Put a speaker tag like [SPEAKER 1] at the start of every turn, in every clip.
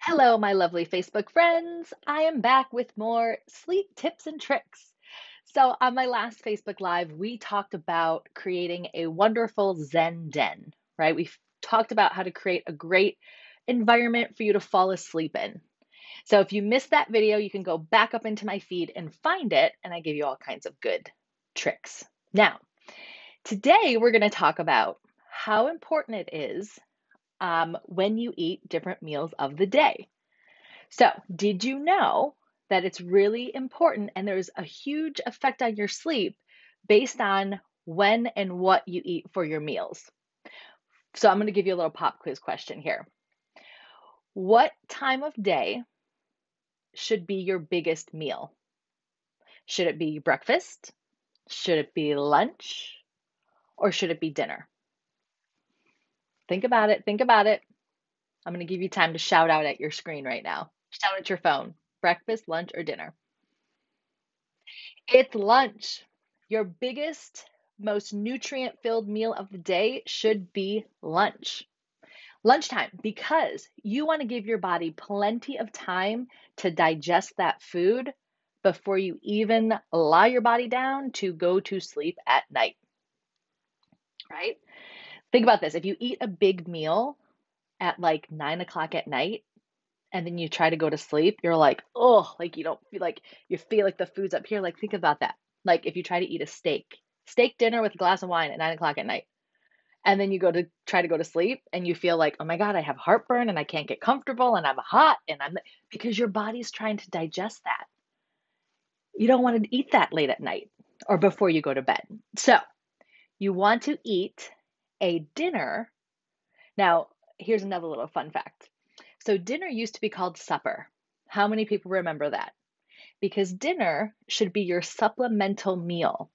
[SPEAKER 1] Hello, my lovely Facebook friends. I am back with more sleep tips and tricks. So, on my last Facebook Live, we talked about creating a wonderful Zen den, right? We talked about how to create a great environment for you to fall asleep in. So, if you missed that video, you can go back up into my feed and find it, and I give you all kinds of good tricks. Now, today we're going to talk about how important it is when you eat different meals of the day. So, did you know that it's really important and there's a huge effect on your sleep based on when and what you eat for your meals? So, I'm going to give you a little pop quiz question here. What time of day should be your biggest meal? Should it be breakfast? Should it be lunch? Or should it be dinner? Think about it. Think about it. I'm going to give you time to shout out at your screen right now. Shout at your phone. Breakfast, lunch, or dinner? It's lunch. Your biggest, most nutrient-filled meal of the day should be lunch. Lunchtime, because you want to give your body plenty of time to digest that food before you even lie your body down to go to sleep at night, right? Think about this. If you eat a big meal at like 9 o'clock at night, and then you try to go to sleep, you're like, oh, like you don't feel like you feel like the food's up here. Like, think about that. Like, if you try to eat a steak dinner with a glass of wine at 9 o'clock at night, and then you go to try to go to sleep and you feel like, oh my God, I have heartburn and I can't get comfortable and I'm hot and because your body's trying to digest that. You don't want to eat that late at night or before you go to bed. So, you want to eat a dinner. Now, here's another little fun fact. So dinner used to be called supper. How many people remember that? Because dinner should be your supplemental meal.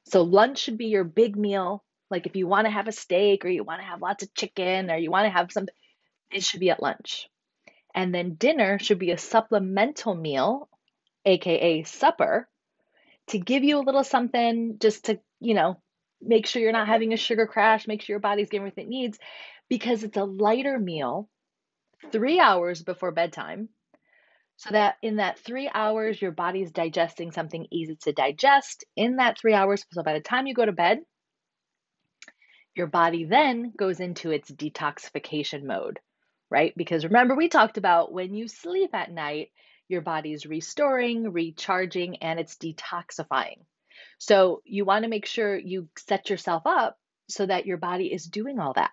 [SPEAKER 1] So lunch should be your big meal. Like if you want to have a steak or you want to have lots of chicken or you want to have something, it should be at lunch. And then dinner should be a supplemental meal, aka supper, to give you a little something just to, make sure you're not having a sugar crash, make sure your body's getting everything it needs because it's a lighter meal 3 hours before bedtime, so that in that 3 hours, your body's digesting something easy to digest in that 3 hours. So by the time you go to bed, your body then goes into its detoxification mode, right? Because remember, we talked about when you sleep at night, your body's restoring, recharging, and it's detoxifying. So you want to make sure you set yourself up so that your body is doing all that.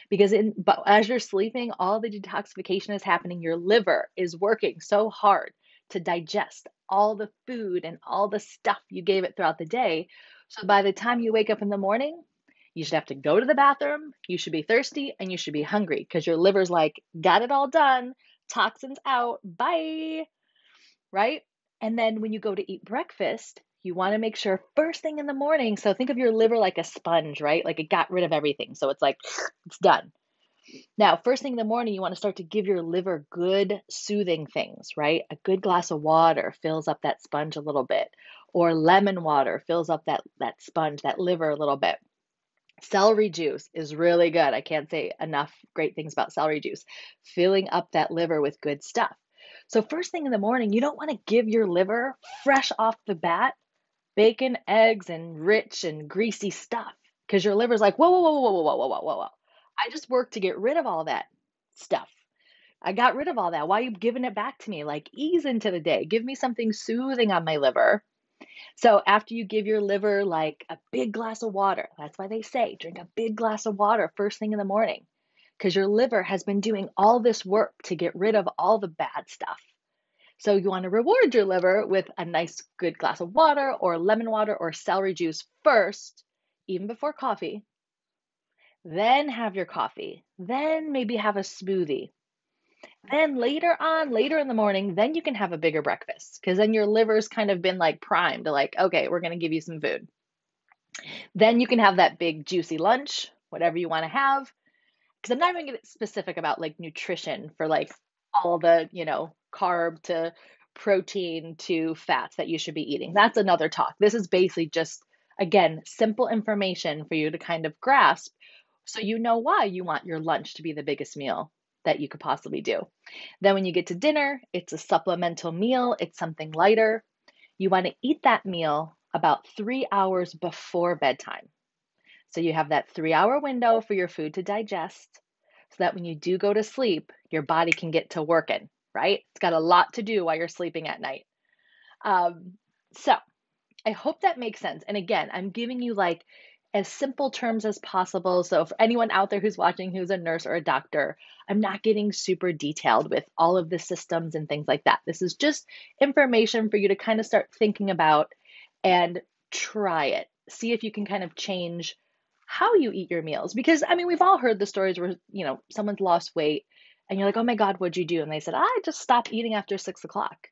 [SPEAKER 1] But as you're sleeping, all the detoxification is happening. Your liver is working so hard to digest all the food and all the stuff you gave it throughout the day. So by the time you wake up in the morning, you should have to go to the bathroom, you should be thirsty, and you should be hungry because your liver's like, got it all done, toxins out, bye, right? And then when you go to eat breakfast, you want to make sure first thing in the morning. So think of your liver like a sponge, right? Like it got rid of everything. So it's like, it's done. Now, first thing in the morning, you want to start to give your liver good soothing things, right? A good glass of water fills up that sponge a little bit, or lemon water fills up that sponge, that liver a little bit. Celery juice is really good. I can't say enough great things about celery juice, filling up that liver with good stuff. So first thing in the morning, you don't want to give your liver fresh off the bat bacon, eggs, and rich and greasy stuff because your liver's like, whoa, whoa, whoa, whoa, whoa, whoa, whoa, whoa, whoa, whoa. I just worked to get rid of all that stuff. I got rid of all that. Why are you giving it back to me? Like, ease into the day. Give me something soothing on my liver. So, after you give your liver like a big glass of water, that's why they say drink a big glass of water first thing in the morning, because your liver has been doing all this work to get rid of all the bad stuff. So, you want to reward your liver with a nice, good glass of water or lemon water or celery juice first, even before coffee. Then have your coffee. Then maybe have a smoothie. Then later on, later in the morning, then you can have a bigger breakfast because then your liver's kind of been like primed to like, okay, we're going to give you some food. Then you can have that big juicy lunch, whatever you want to have. Because I'm not even going to get specific about like nutrition for like all the, carb to protein to fats that you should be eating. That's another talk. This is basically just, again, simple information for you to kind of grasp so you know why you want your lunch to be the biggest meal. that you could possibly do. Then when you get to dinner, it's a supplemental meal, it's something lighter. You want to eat that meal about 3 hours before bedtime. So you have that 3 hour window for your food to digest so that when you do go to sleep, your body can get to working, right? It's got a lot to do while you're sleeping at night. Um, so I hope that makes sense. And again, I'm giving you like as simple terms as possible. So for anyone out there who's watching who's a nurse or a doctor, I'm not getting super detailed with all of the systems and things like that. This is just information for you to kind of start thinking about and try it. See if you can kind of change how you eat your meals. Because I mean, we've all heard the stories where, someone's lost weight and you're like, oh my God, what'd you do? And they said, I just stopped eating after 6 o'clock.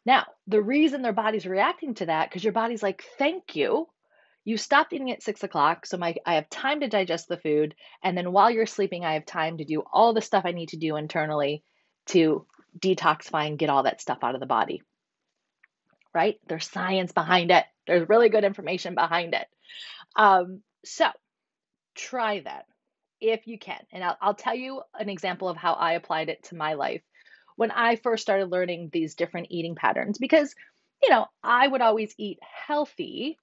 [SPEAKER 1] Now, the reason their body's reacting to that, because your body's like, thank you. You stopped eating at 6 o'clock, so I have time to digest the food. And then while you're sleeping, I have time to do all the stuff I need to do internally to detoxify and get all that stuff out of the body, right? There's science behind it. There's really good information behind it. So try that if you can. And I'll tell you an example of how I applied it to my life when I first started learning these different eating patterns because, I would always eat healthy.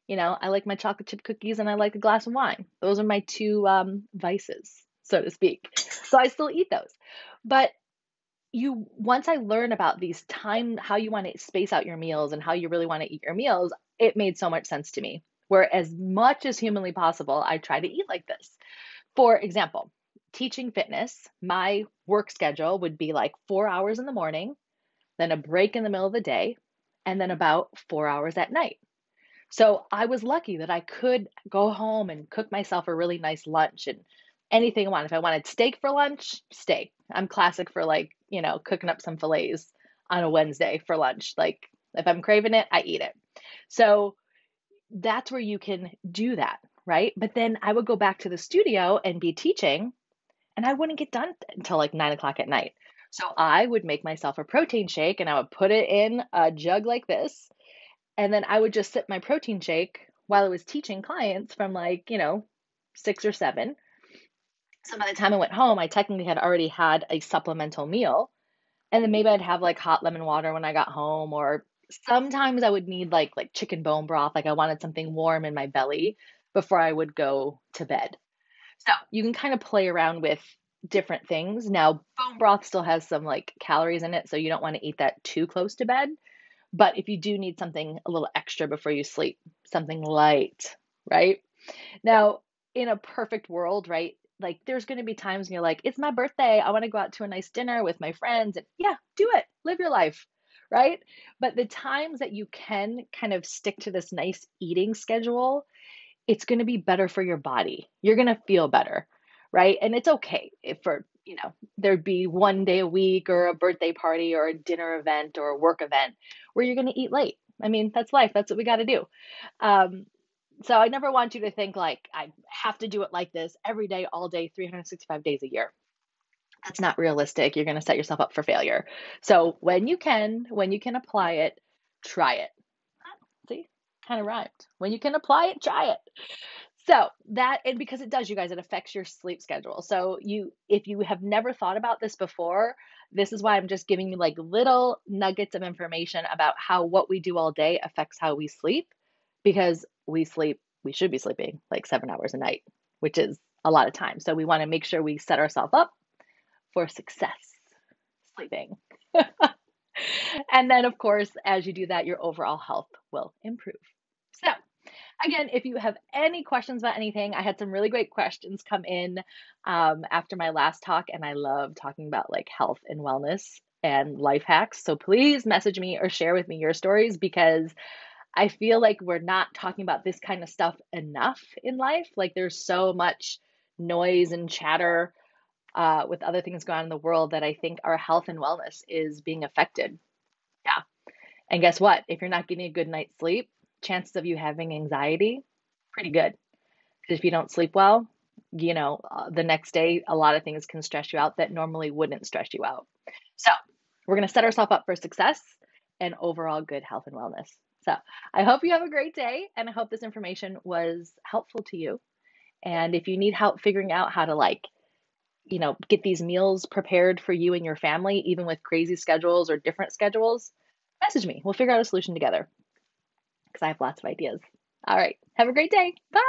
[SPEAKER 1] I like my chocolate chip cookies and I like a glass of wine. Those are my two vices, so to speak. So I still eat those. But once I learned about these how you want to space out your meals and how you really want to eat your meals, it made so much sense to me. Where as much as humanly possible, I try to eat like this. For example, teaching fitness, my work schedule would be like 4 hours in the morning, then a break in the middle of the day, and then about 4 hours at night. So I was lucky that I could go home and cook myself a really nice lunch and anything I wanted. If I wanted steak for lunch, steak. I'm classic for cooking up some fillets on a Wednesday for lunch. Like if I'm craving it, I eat it. So that's where you can do that, right? But then I would go back to the studio and be teaching, and I wouldn't get done until like 9 o'clock at night. So I would make myself a protein shake and I would put it in a jug like this. And then I would just sip my protein shake while I was teaching clients from 6 or 7. So by the time I went home, I technically had already had a supplemental meal. And then maybe I'd have like hot lemon water when I got home, or sometimes I would need like chicken bone broth. Like I wanted something warm in my belly before I would go to bed. So you can kind of play around with different things. Now, bone broth still has some like calories in it, so you don't want to eat that too close to bed. But if you do need something a little extra before you sleep, something light, right? Now, in a perfect world, right? Like there's going to be times when you're like, it's my birthday. I want to go out to a nice dinner with my friends. And yeah, do it. Live your life, right? But the times that you can kind of stick to this nice eating schedule, it's going to be better for your body. You're going to feel better, right? And it's okay if there'd be one day a week or a birthday party or a dinner event or a work event where you're going to eat late. I mean, that's life. That's what we got to do. Um, so I never want you to think like I have to do it like this every day, all day, 365 days a year. That's not realistic. You're going to set yourself up for failure. So when you can apply it, try it. See, kind of rhymed. When you can apply it, try it. So that, and because it does, you guys, it affects your sleep schedule. So if you have never thought about this before, this is why I'm just giving you like little nuggets of information about how what we do all day affects how we sleep, because we should be sleeping like 7 hours a night, which is a lot of time. So we want to make sure we set ourselves up for success sleeping. And then, of course, as you do that, your overall health will improve. So, again, if you have any questions about anything, I had some really great questions come in after my last talk, and I love talking about like health and wellness and life hacks. So please message me or share with me your stories, because I feel like we're not talking about this kind of stuff enough in life. Like there's so much noise and chatter with other things going on in the world that I think our health and wellness is being affected. Yeah. And guess what? If you're not getting a good night's sleep, chances of you having anxiety, pretty good. Because if you don't sleep well, the next day, a lot of things can stress you out that normally wouldn't stress you out. So we're going to set ourselves up for success and overall good health and wellness. So I hope you have a great day, and I hope this information was helpful to you. And if you need help figuring out how to like get these meals prepared for you and your family, even with crazy schedules or different schedules, message me. We'll figure out a solution together because I have lots of ideas. All right. Have a great day. Bye.